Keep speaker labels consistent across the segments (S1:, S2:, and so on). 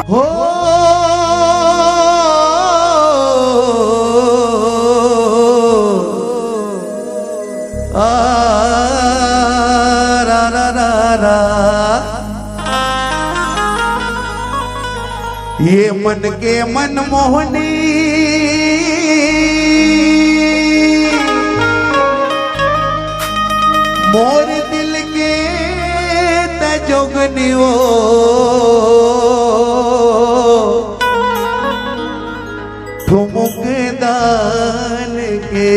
S1: हो रा रा रा रा ये मन के मनमोहनी मोर दिल के तजोगनी वो ठुमुक दान के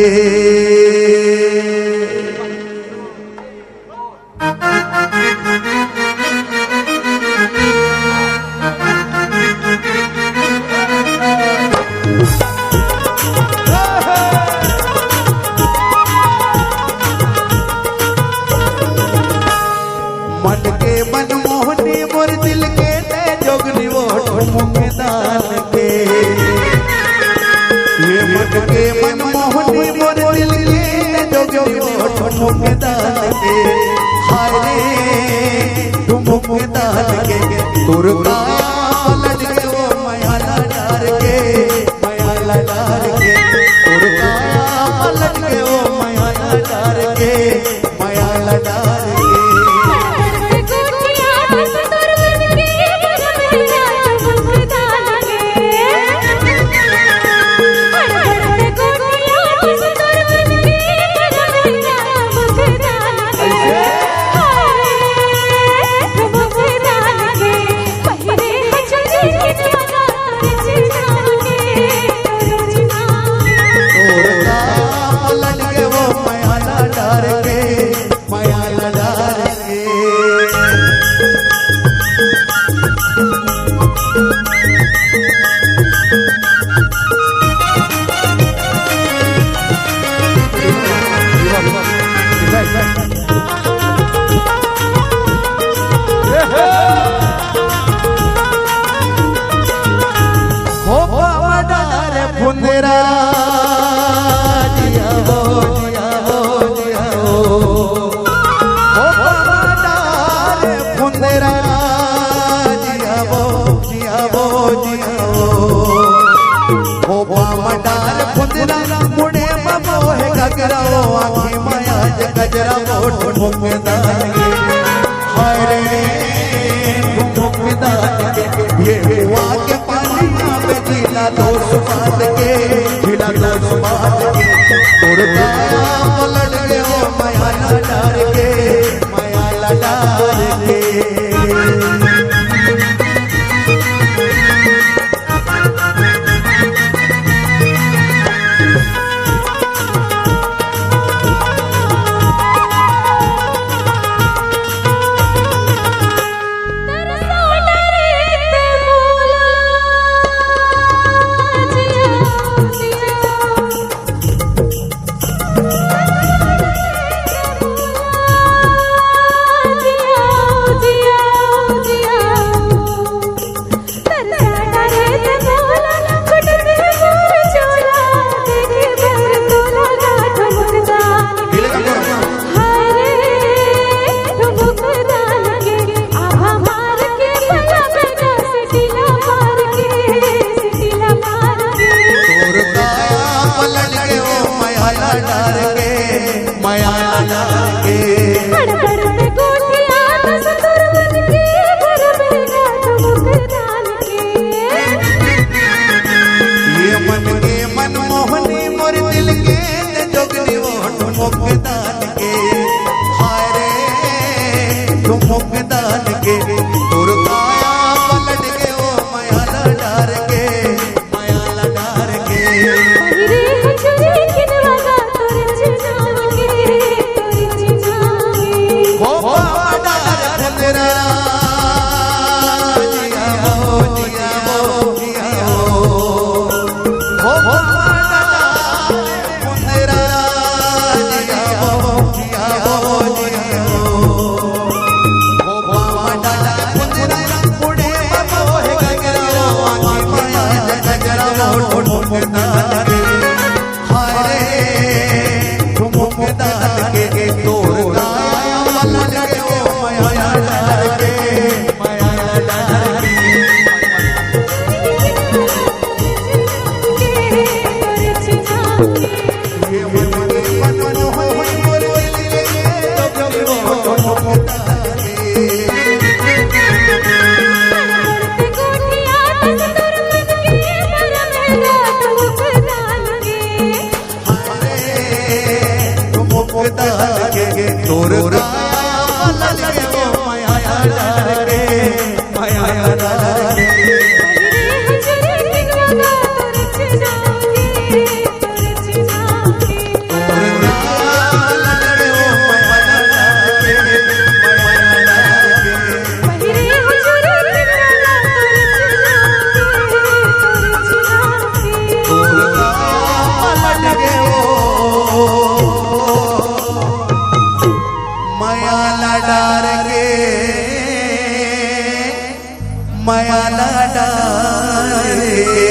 S1: मन के मनमोहनी मोर दिल के जोगनी वो ठुमुक दान के ये मन के मनमोहनी मोर दिल के जोगनी वो ठुमुक दान के हाय रे ठुमुक दान के तुरका लज के वो माया डार के माया डार के तुरका लज के वो माया डार के माया डार के फुंदरा जिया हो जिया हो जिया हो डार फुंदरा जिया हो जिया हो जिया हो डार फुंदरा मुड़े मोहे गगरा आँखी माया गजरा मोट मुकदान हाय रे मुकदान ये हुआ के पानी में जिला दोस्त बात के जिला दोस्त बात के तोड़ता पलट के वो माया डार के माया डार के रे